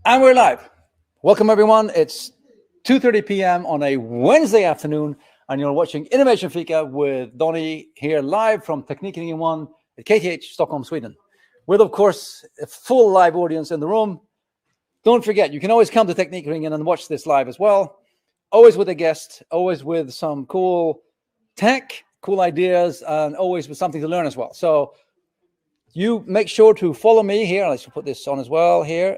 And we're live. Welcome, everyone. It's 2:30 p.m. on a Wednesday afternoon, and you're watching Innovation Fika with Donny here live from Tekniken 1 at KTH, Stockholm, Sweden. With, of course, a full live audience in the room. Don't forget, you can always come to Tekniken and watch this live as well. Always with a guest, always with some cool tech, cool ideas, and always with something to learn as well. So you make sure to follow me here. Let's put this on as well here.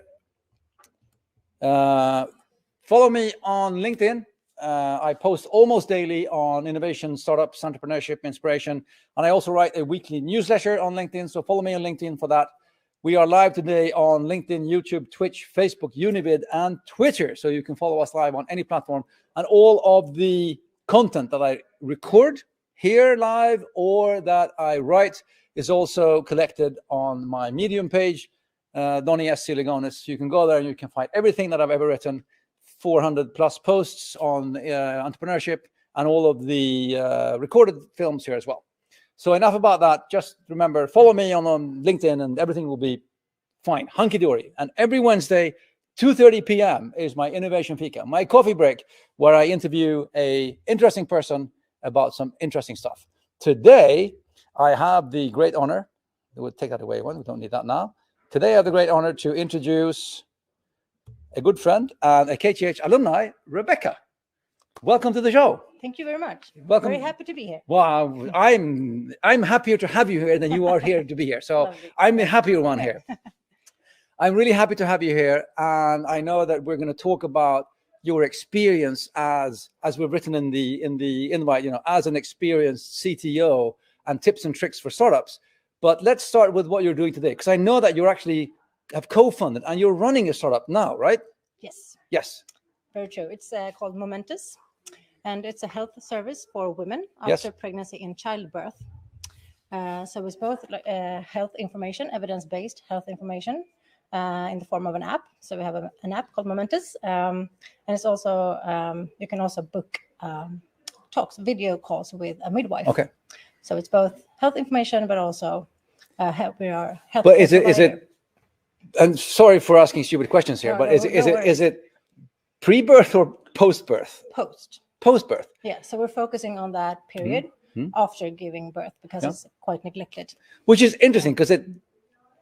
Follow me on LinkedIn. I post almost daily on innovation, startups, entrepreneurship, inspiration, and I also write a weekly newsletter on LinkedIn. So follow me on LinkedIn for that. We are live today on LinkedIn, YouTube, Twitch, Facebook, Univid, and Twitter. So you can follow us live on any platform, and all of the content that I record here live or that I write is also collected on my Medium page. Donny S. Ligonis. You can go there and you can find everything that I've ever written, 400 plus posts on entrepreneurship and all of the recorded films here as well. So enough about that. Just remember, follow me on LinkedIn and everything will be fine, hunky-dory. And every Wednesday, 2:30 p.m. is my Innovation Fika, my coffee break, where I interview an interesting person about some interesting stuff. Today, I have the great honor, we'll take that away one, we don't need that now. Today, I have the great honor to introduce a good friend and a KTH alumni, Rebecka. Welcome to the show. Thank you very much. Welcome. Very happy to be here. Wow, I'm happier to have you here than you are here to be here. So Lovely. I'm the happier one here. I'm really happy to have you here, and I know that we're going to talk about your experience as we've written in the invite, as an experienced CTO and tips and tricks for startups. But let's start with what you're doing today, because I know that you actually have co-funded and you're running a startup now, right? Yes. Yes. Very true. It's called Momentus, and it's a health service for women after pregnancy and childbirth. So it's both health information, evidence-based health information in the form of an app. So we have an app called Momentus, and it's also you can also book video calls with a midwife. Okay. So it's both health information, but also health. But is it? I'm sorry for asking stupid questions here, but is it pre-birth or post-birth? Post-birth. Yeah. So we're focusing on that period after giving birth because it's quite neglected. Which is interesting because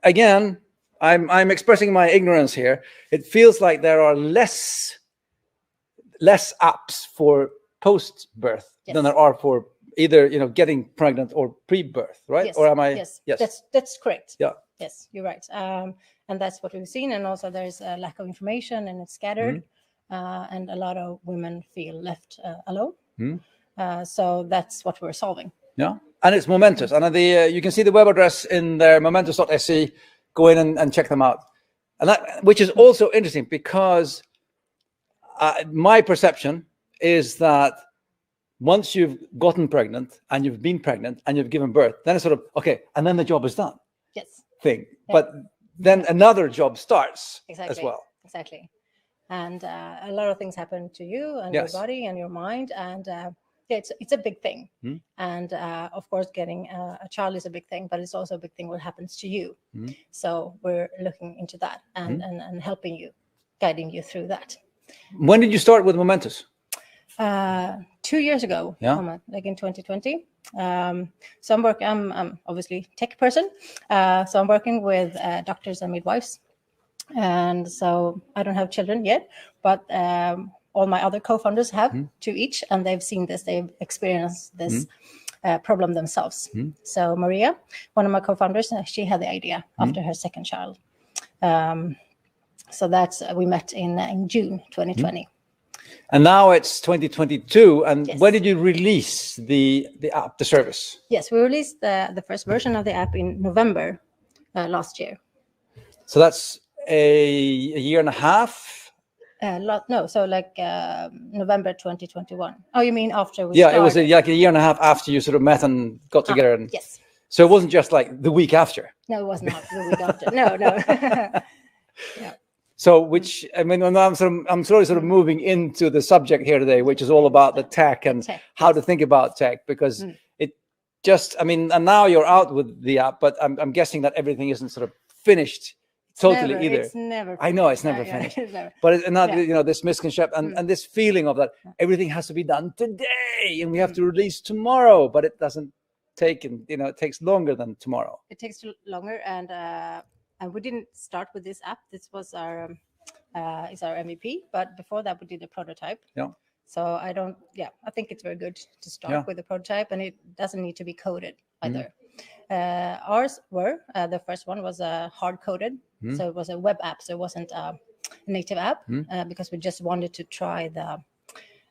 again, I'm expressing my ignorance here. It feels like there are less apps for post-birth than there are for either getting pregnant or pre-birth, right? Yes. Or am I? Yes. That's correct. Yeah. Yes, you're right. And that's what we've seen. And also there's a lack of information and it's scattered. And a lot of women feel left alone. So that's what we're solving. Yeah. And it's Momentus. And you can see the web address in there, momentus.se. Go in and check them out. And that, which is also interesting because my perception is that once you've gotten pregnant and you've been pregnant and you've given birth, then it's sort of, okay, and then the job is done. Yes. Thing. Yeah. But then another job starts as well. Exactly. And a lot of things happen to you and your body and your mind. And it's a big thing. And of course, getting a child is a big thing, but it's also a big thing what happens to you. So we're looking into that and helping you, guiding you through that. When did you start with Momentus? 2 years ago, like in 2020. So I'm obviously tech person. So I'm working with doctors and midwives. And so I don't have children yet, but all my other co-founders have two each, and they've seen this, they've experienced this problem themselves. So Maria, one of my co-founders, she had the idea after her second child. So that's, we met in June 2020. And now it's 2022. And when did you release the app, the service? Yes, we released the first version of the app in November last year. So that's a year and a half? No, so like November 2021. Oh, you mean after we started? It was like a year and a half after you sort of met and got together. And yes. So it wasn't just like the week after? No, it was not the week after. No. Yeah. So, which I mean, I'm slowly sort of moving into the subject here today, which is all about the tech and how to think about tech, because it just, I mean, and now you're out with the app, but I'm guessing that everything isn't sort of finished totally never, either. It's never. I know it's never finished. It's never. But it's not, you know, this misconception and this feeling of that everything has to be done today and we have to release tomorrow, but it doesn't take, you know, it takes longer than tomorrow. It takes longer, and we didn't start with this app. This was our MVP, but before that we did a prototype. Yeah. So I think it's very good to start with a prototype, and it doesn't need to be coded either. Ours were the first one was hard coded, so it was a web app, so it wasn't a native app, because we just wanted to try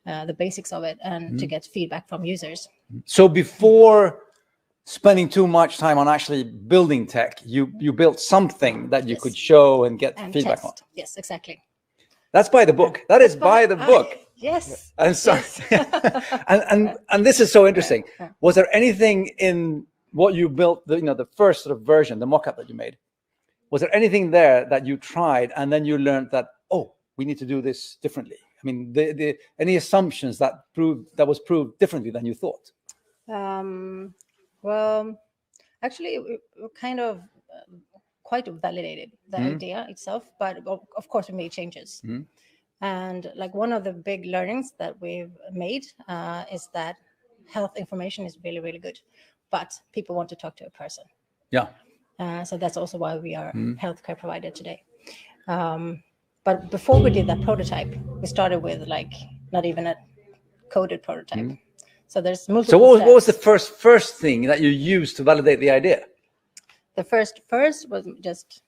the basics of it and to get feedback from users. So before spending too much time on actually building tech, you built something that you could show and get feedback on. Yes, exactly. That's by the book. That is by the book. Yes. And so, and this is so interesting. Was there anything in what you built, the first sort of version, the mock-up that you made? Was there anything there that you tried and then you learned that, oh, we need to do this differently? I mean, any assumptions that was proved differently than you thought? Well, actually, we kind of quite validated the idea itself, but of course we made changes. And like one of the big learnings that we've made is that health information is really, really good, but people want to talk to a person. Yeah. So that's also why we are healthcare provider today. But before we did that prototype, we started with like not even a coded prototype. So there's multiple. So what was the first thing that you used to validate the idea? The first was just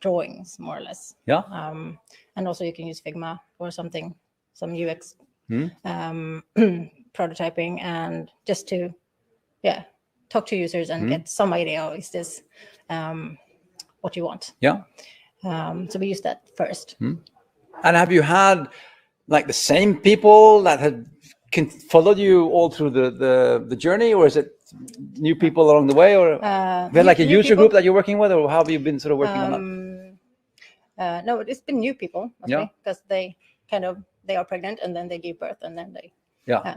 drawings, more or less. Yeah. And also you can use Figma or something, some UX prototyping, and just to talk to users and get some idea, is this what you want? Yeah. So we used that first. And have you had like the same people that had followed you all through the journey, or is it new people along the way, or like a user group that you're working with, or how have you been sort of working on that? No, it's been new people, mostly, because they are pregnant and then they give birth and then they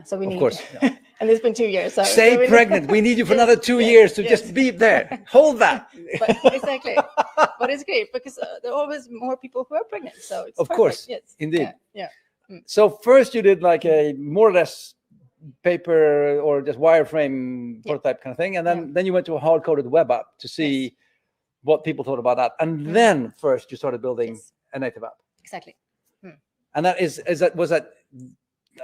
so we need, of course, and it's been 2 years. So stay pregnant. We need you for another 2 years to just be there. Hold that. Exactly. But it's great because there are always more people who are pregnant. So it's of course, yes, indeed. Yeah. So first you did like a more or less paper or just wireframe prototype kind of thing, and then you went to a hard-coded web app to see what people thought about that, and then first you started building a native app. Exactly. And that was that.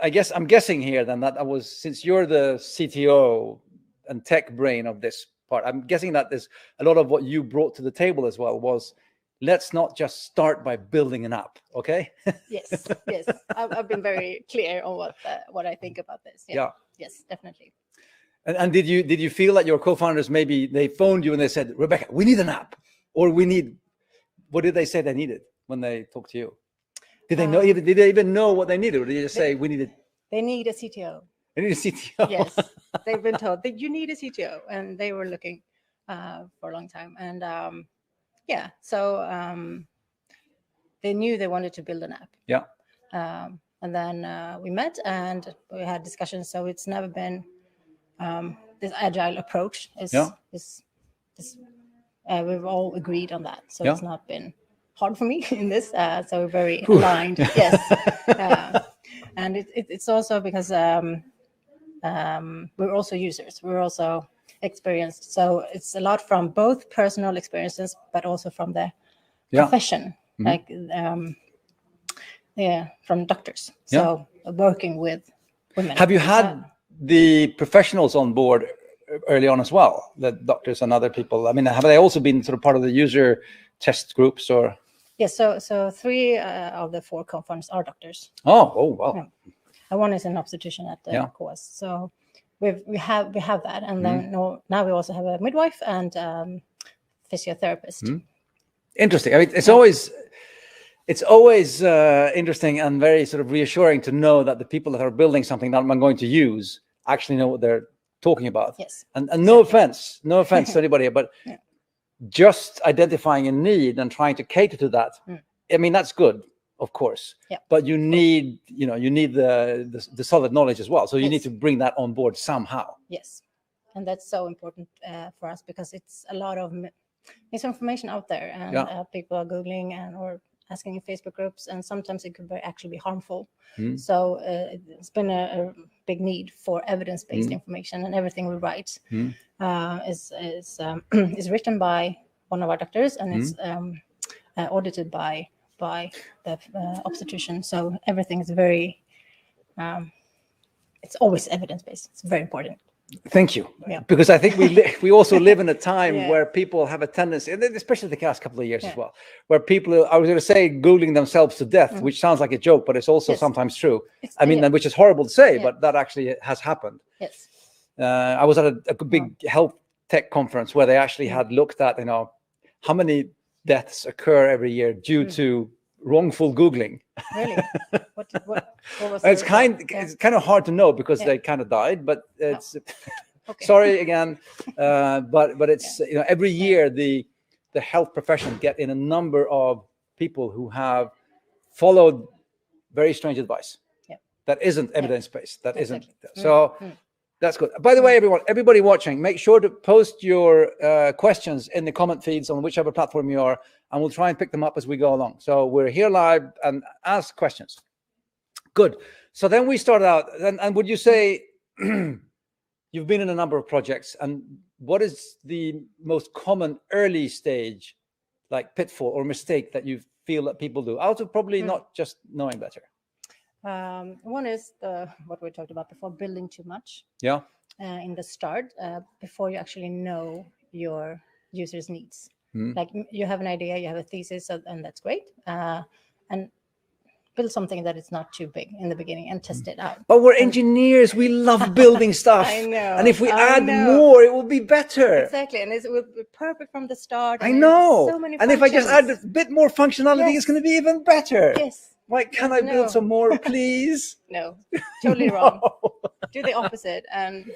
I'm guessing here then that was, since you're the CTO and tech brain of this part, I'm guessing that there's a lot of what you brought to the table as well was, let's not just start by building an app, okay? Yes. I've been very clear on what I think about this. Yeah. Yes, definitely. And did you feel that your co-founders, maybe they phoned you and they said, Rebecca, we need an app, or what did they say they needed when they talked to you? Did they know? Did they even know what they needed, or did they just say we needed? They need a CTO. They need a CTO. Yes, they've been told that you need a CTO, and they were looking for a long time. And so they knew they wanted to build an app. Yeah. And then we met and we had discussions. So it's never been this agile approach. We've all agreed on that. So it's not been hard for me in this, so we're very aligned. Yes, and it's also because we're also users, we're also experienced, so it's a lot from both personal experiences, but also from the profession, like from doctors. So working with women. Have you had the professionals on board early on as well, the doctors and other people? I mean, have they also been sort of part of the user test groups, or? Yes, so 3 of the 4 co-founders are doctors. Oh, wow! Yeah. And one is an obstetrician at the COAS. So we have that, and then now we also have a midwife and physiotherapist. Interesting. I mean, it's always interesting and very sort of reassuring to know that the people that are building something that I'm going to use actually know what they're talking about. Yes. And no offense to anybody, but. Just identifying a need and trying to cater to that. I mean, that's good, of course. Yeah. But you need the solid knowledge as well. So you need to bring that on board somehow. Yes, and that's so important for us because it's a lot of misinformation out there, and people are Googling or asking in Facebook groups, and sometimes it could actually be harmful. So it's been a big need for evidence-based information, and everything we write is written by one of our doctors, and it's audited by the obstetrician. So everything is very, it's always evidence-based. It's very important. Thank you. Yeah. Because I think we also live in a time where people have a tendency, and especially the last couple of years as well, where people, I was going to say, Googling themselves to death, which sounds like a joke, but it's also sometimes true. I mean, which is horrible to say, but that actually has happened. Yes. I was at a big health tech conference where they actually had looked at, how many deaths occur every year due to wrongful Googling. Really? What was it's kind of hard to know because they kind of died, but it's sorry again, but it's every year the health profession get in a number of people who have followed very strange advice that isn't evidence-based, that isn't so. That's good. By the way, everybody watching, make sure to post your questions in the comment feeds on whichever platform you are, and we'll try and pick them up as we go along. So we're here live, and ask questions. Good. So then we start out, and would you say you've been in a number of projects, and what is the most common early stage, like pitfall or mistake that you feel that people do, out of probably not just knowing better? One is what we talked about before, building too much. Yeah. In the start, before you actually know your user's needs. Like you have an idea, you have a thesis, and that's great. And build something that is not too big in the beginning and test it out. But we're engineers. We love building stuff. I know. And if we add more, it will be better. Exactly. And it will be perfect from the start. I know. So many and if I just add a bit more functionality, it's going to be even better. Yes. Like, can I build some more, please? No, totally wrong. Do the opposite and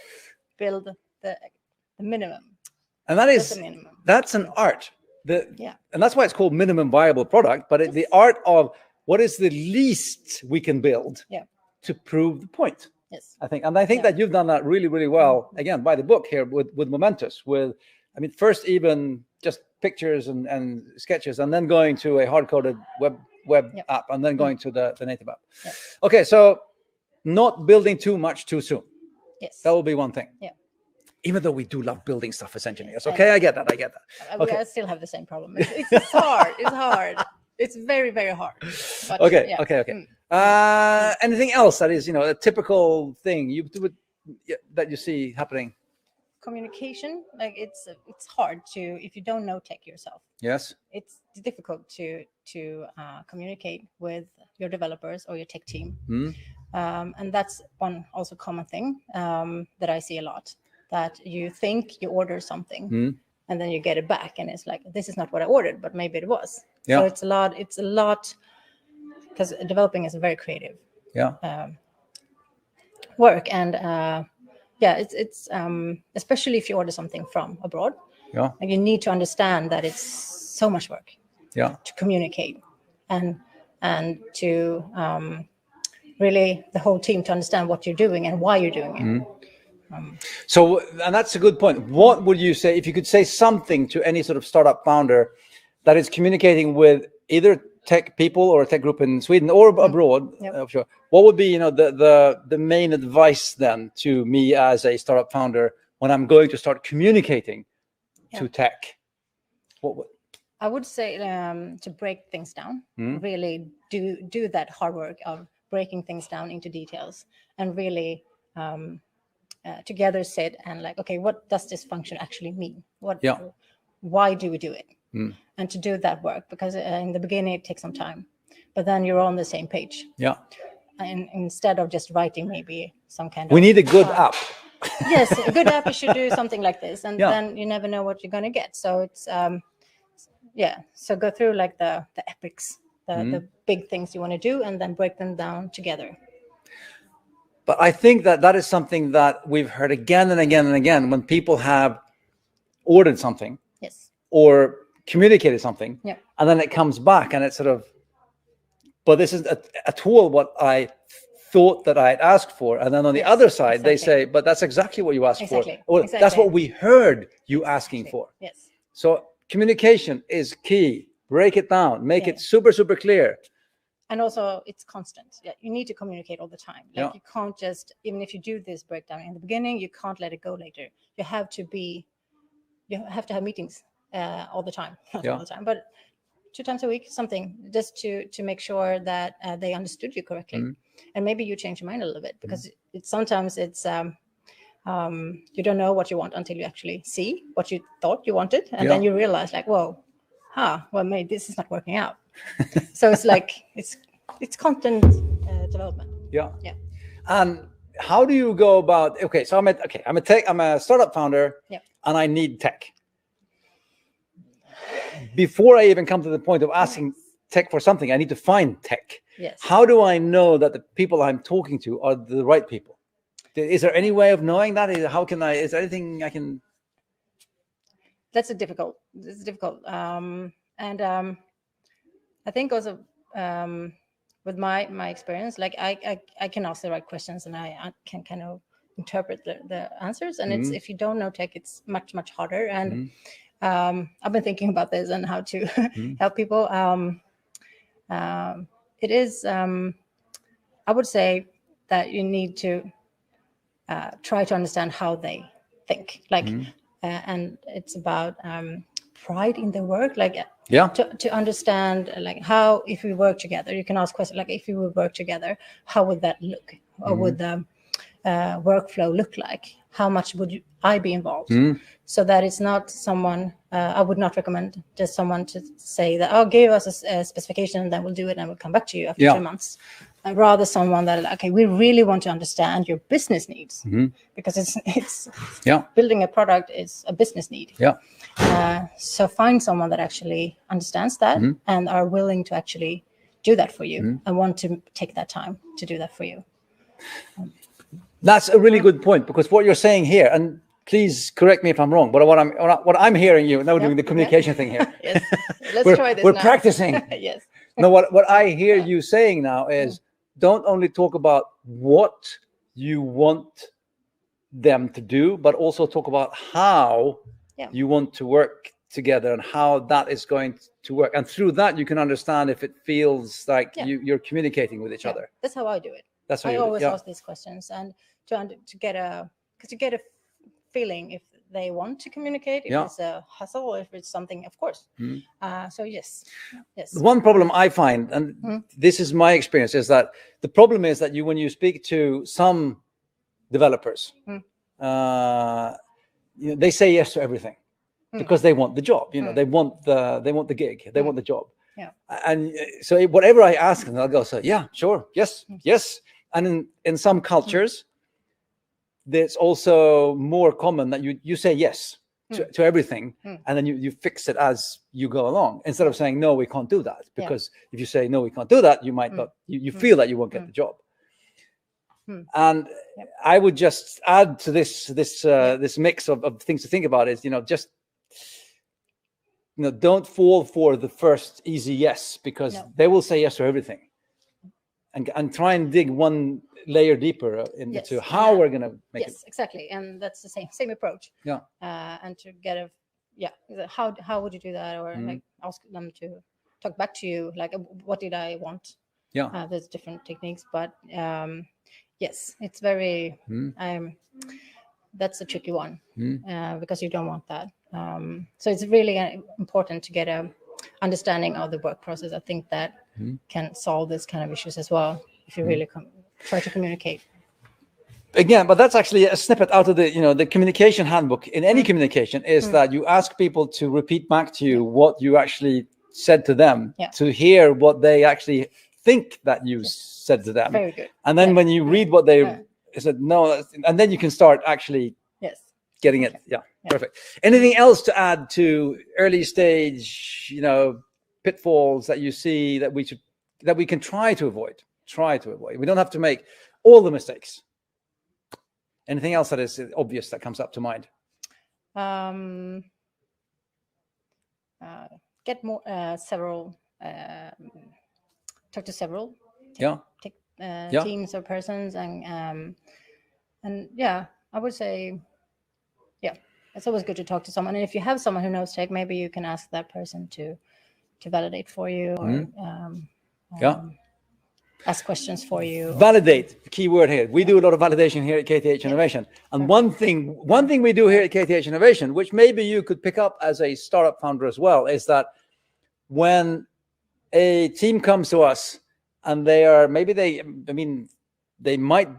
build the minimum. And that's an art. And that's why it's called minimum viable product. But the art of what is the least we can build to prove the point. Yes. I think that you've done that really, really well. Again, by the book here with Momentus. First even just pictures and sketches, and then going to a hard-coded web app, and then going to the native app. Okay, so not building too much too soon. Yes. That will be one thing. Yeah. Even though we do love building stuff as engineers. Okay, I get that. Okay. I still have the same problem. It's hard. It's hard. It's very, very hard. But, okay. Anything else that is, a typical thing that you see happening? Communication, like it's hard to, if you don't know tech yourself. Yes. It's difficult to communicate with your developers or your tech team. And that's one also common thing that I see a lot, that you think you order something and then you get it back and it's like, this is not what I ordered, but maybe it was. So it's a lot because developing is a very creative work. And it's especially if you order something from abroad, and you need to understand that it's so much work to communicate and to really the whole team to understand what you're doing and why you're doing it. So, and that's a good point. What would you say, if you could say something to any sort of startup founder that is communicating with either tech people or a tech group in Sweden or abroad, sure, what would be the main advice then to me as a startup founder when I'm going to start communicating to tech? I would say to break things down, really do that hard work of breaking things down into details, and really together sit and like, okay, what does this function actually mean? Why do we do it? And to do that work, because in the beginning it takes some time, but then you're on the same page. And instead of just writing maybe some kind of... We need a good app. Yes, a good app, you should do something like this, and then you never know what you're going to get. So it's so go through like the epics, the big things you want to do, and then break them down together. But I think that is something that we've heard again and again and again when people have ordered something or communicated something, and then it comes back and it's sort of, but this is at all what I thought that I had asked for. And then on the other side, they say, but that's exactly what you asked for. Or that's what we heard you asking for. Yes. So communication is key. Break it down, make it super, super clear. And also it's constant. Yeah, you need to communicate all the time. Like you can't just, even if you do this breakdown in the beginning, you can't let it go later. You have to have meetings all the time, not all the time, but 2 times a week, something, just to make sure that they understood you correctly. And maybe you change your mind a little bit, because sometimes it's you don't know what you want until you actually see what you thought you wanted, and then you realize like, whoa, well, maybe this is not working out. So it's like it's content development. Yeah. And how do you go about? Okay, so I'm a startup founder, and I need tech. Before I even come to the point of asking tech for something, I need to find tech. Yes. How do I know that the people I'm talking to are the right people? Is there any way of knowing that? Is there anything I can? That's difficult. I think also with my experience, like I can ask the right questions, and I can kind of interpret the answers. And it's, if you don't know tech, it's much harder. And I've been thinking about this and how to help people. It is, I would say that you need to try to understand how they think. Like, and it's about pride in their work. Like, to understand, like, how, if we work together, you can ask questions like, if we would work together, how would that look? Or would the workflow look like? How much would I be involved? So that it's not someone, I would not recommend just someone to say that, oh, give us a specification and then we'll do it and we'll come back to you after 2 months. Rather someone that, okay, we really want to understand your business needs, because it's building a product is a business need. So find someone that actually understands that and are willing to actually do that for you and want to take that time to do that for you. That's a really good point, because what you're saying here, and please correct me if I'm wrong, but what I'm hearing you now doing the communication thing here. Yes. Let's try this. We're practicing. Yes. No, what I hear you saying now is, don't only talk about what you want them to do, but also talk about how you want to work together and how that is going to work. And through that, you can understand if it feels like you're communicating with each other. That's how I do it. That's how I you always ask these questions, and to get a feeling if they want to communicate, if it's a hustle, or if it's something, of course. So yes. One problem I find, and this is my experience, is that the problem is that when you speak to some developers, they say yes to everything because they want the job. They want the gig, they want the job. And so whatever I ask them, I'll go, so yeah, sure, yes. And in some cultures, it's also more common that you say yes to everything, and then you fix it as you go along, instead of saying, no, we can't do that. Because if you say, no, we can't do that, you might not, you feel that you won't get the job. And I would just add to this mix of things to think about is, just, don't fall for the first easy yes, because they will say yes to everything. And try and dig one layer deeper into how we're going to make it. Yes, exactly. And that's the same approach. And to get how would you do that? Or like ask them to talk back to you, like, what did I want? There's different techniques, but yes, it's very, that's a tricky one, because you don't want that. So it's really important to get a understanding of the work process. I think that can solve this kind of issues as well, if you really try to communicate. Again, but that's actually a snippet out of the communication handbook. In any communication is that you ask people to repeat back to you what you actually said to them, to hear what they actually think that you said to them. Very good. And then when you read what they said, no, and then you can start actually getting it. Perfect. Anything else to add to early stage, pitfalls that you see that we can try to avoid? We don't have to make all the mistakes. Anything else that is obvious that comes up to mind? Get more talk to several teams or persons, and I would say it's always good to talk to someone. And if you have someone who knows tech, maybe you can ask that person to validate for you, or ask questions for you. Validate, the key word here. We do a lot of validation here at KTH Innovation. And one thing we do here at KTH Innovation, which maybe you could pick up as a startup founder as well, is that when a team comes to us and they might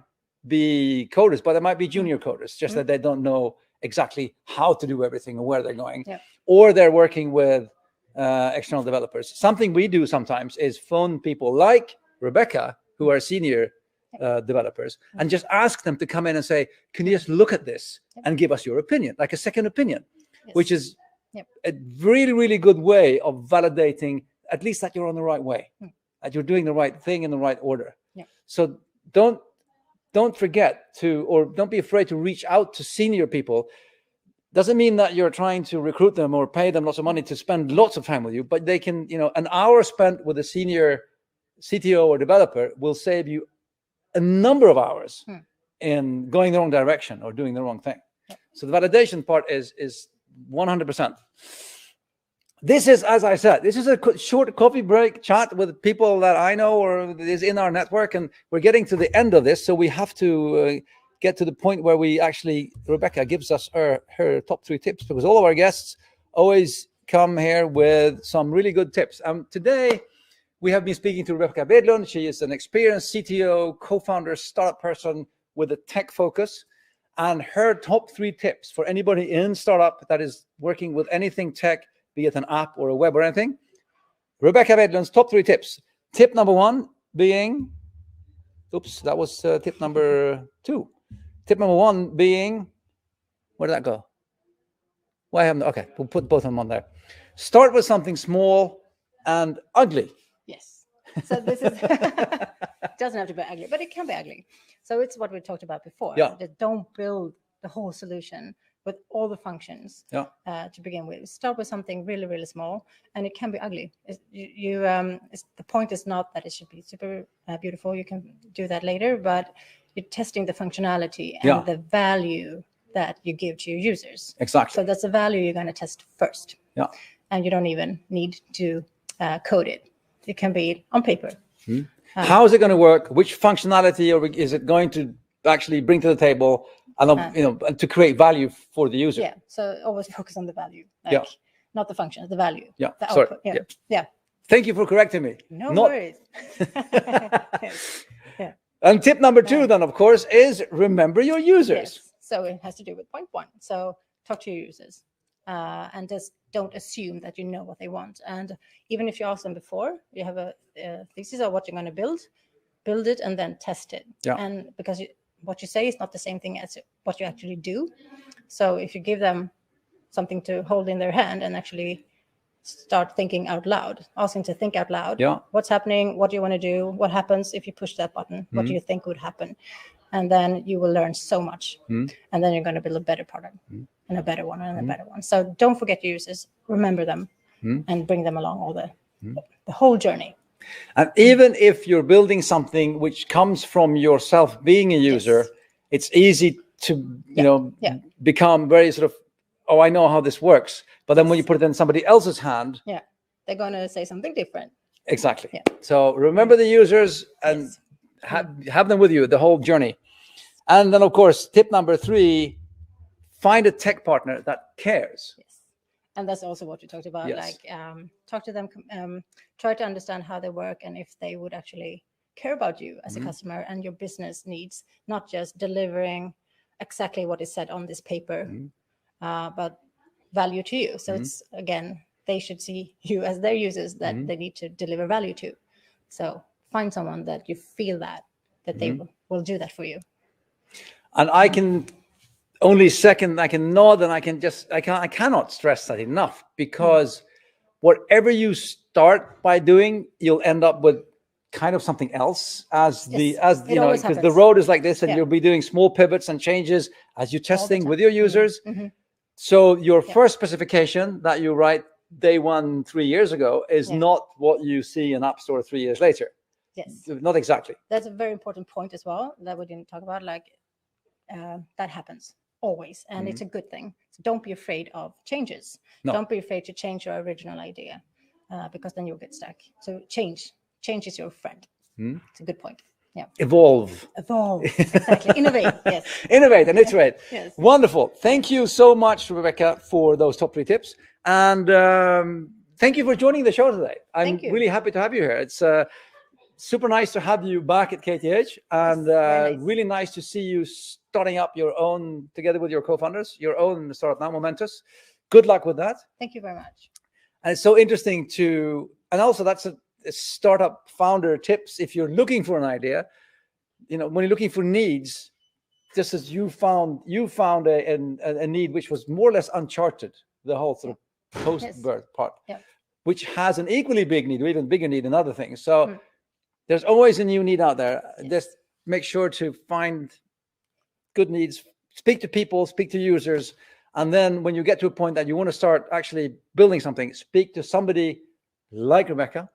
be coders, but they might be junior coders, just that they don't know exactly how to do everything and where they're going, or they're working with external developers. Something we do sometimes is phone people like Rebecka, who are senior developers, and just ask them to come in and say, can you just look at this and give us your opinion, like a second opinion, which is a really, really good way of validating at least that you're on the right way, that you're doing the right thing in the right order. So don't forget to, or don't be afraid to reach out to senior people. Doesn't mean that you're trying to recruit them or pay them lots of money to spend lots of time with you, but they can, an hour spent with a senior CTO or developer will save you a number of hours in going the wrong direction or doing the wrong thing. So the validation part is 100%. This is, as I said, this is a short coffee break chat with people that I know or is in our network, and we're getting to the end of this, so we have to get to the point where we actually, Rebecka gives us her top 3 tips, because all of our guests always come here with some really good tips. Today, we have been speaking to Rebecka Wedlund. She is an experienced CTO, co-founder, startup person with a tech focus. And her top 3 tips for anybody in startup that is working with anything tech, be it an app or a web or anything. Rebecka Wedlund's top 3 tips. Tip number 1 being, oops, that was tip number 2. Tip number 1 being, where did that go? Why haven't, okay, we'll put both of them on there. Start with something small and ugly. Yes. So this is, doesn't have to be ugly, but it can be ugly. So it's what we talked about before. That don't build the whole solution with all the functions to begin with. Start with something really, really small, and it can be ugly. The point is not that it should be super beautiful. You can do that later, but you're testing the functionality and the value that you give to your users. Exactly. So that's the value you're going to test first. And you don't even need to code it. It can be on paper. How is it going to work? Which functionality is it going to actually bring to the table, and to create value for the user? Yeah. So always focus on the value, not the function, the value. Yeah. The Sorry. output. Yeah. Thank you for correcting me. No worries. And tip number 2, then, of course, is remember your users. Yes. So it has to do with point 1. So talk to your users, and just don't assume that you know what they want. And even if you ask them before, you have a thesis of what you're going to build it, and then test it. And because what you say is not the same thing as what you actually do. So if you give them something to hold in their hand and actually start thinking out loud, asking to think out loud, what's happening, what do you want to do, what happens if you push that button, what do you think would happen? And then you will learn so much. And then you're going to build a better product and a better one and a better one. So don't forget your users, remember them, and bring them along all the whole journey. And even if you're building something which comes from yourself being a user, it's easy to become very sort of, oh, I know how this works. But then when you put it in somebody else's hand, they're going to say something different. Exactly. So remember the users and have them with you the whole journey. And then, of course, tip number 3, find a tech partner that cares. And that's also what you talked about. Like, talk to them, try to understand how they work and if they would actually care about you as a customer and your business needs, not just delivering exactly what is said on this paper, but value to you. So it's, again, they should see you as their users that they need to deliver value to. So find someone that you feel that they will do that for you. And I can only second, I can nod, and I cannot stress that enough, because whatever you start by doing, you'll end up with kind of something else because the road is like this, and you'll be doing small pivots and changes as you testing with your users. So your first specification that you write day 1 3 years ago is not what you see in App Store 3 years later. Not exactly. That's a very important point as well that we didn't talk about. Like, that happens. always, and it's a good thing. So don't be afraid of changes. No. Don't be afraid to change your original idea, because then you'll get stuck. So change is your friend. It's a good point. Yeah. Evolve. Exactly. Innovate. Yes. Innovate and iterate. Yes. Wonderful. Thank you so much, Rebecka, for those top 3 tips. And thank you for joining the show today. I'm really happy to have you here. It's super nice to have you back at KTH, and nice. Really nice to see you starting up your own, together with your co-founders, your own startup now, Momentus. Good luck with that. Thank you very much. And it's so interesting and also that's a startup founder tips. If you're looking for an idea, when you're looking for needs, just as you found a need which was more or less uncharted, the whole sort of post-birth part, which has an equally big need or even bigger need in other things. So there's always a new need out there. Just make sure to find good needs, speak to people, speak to users, and then when you get to a point that you want to start actually building something, speak to somebody like Rebecka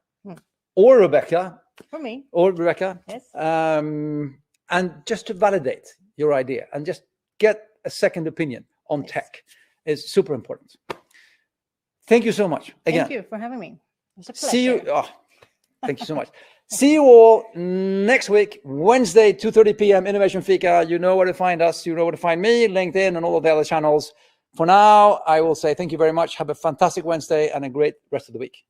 or Rebecka. For me. Or Rebecka. Yes. And just to validate your idea and just get a second opinion on tech is super important. Thank you so much. Again. Thank you for having me. It was a pleasure. See you. Oh, thank you so much. See you all next week, Wednesday, 2:30 p.m. Innovation Fika. You know where to find us. You know where to find me, LinkedIn, and all of the other channels. For now, I will say thank you very much. Have a fantastic Wednesday and a great rest of the week.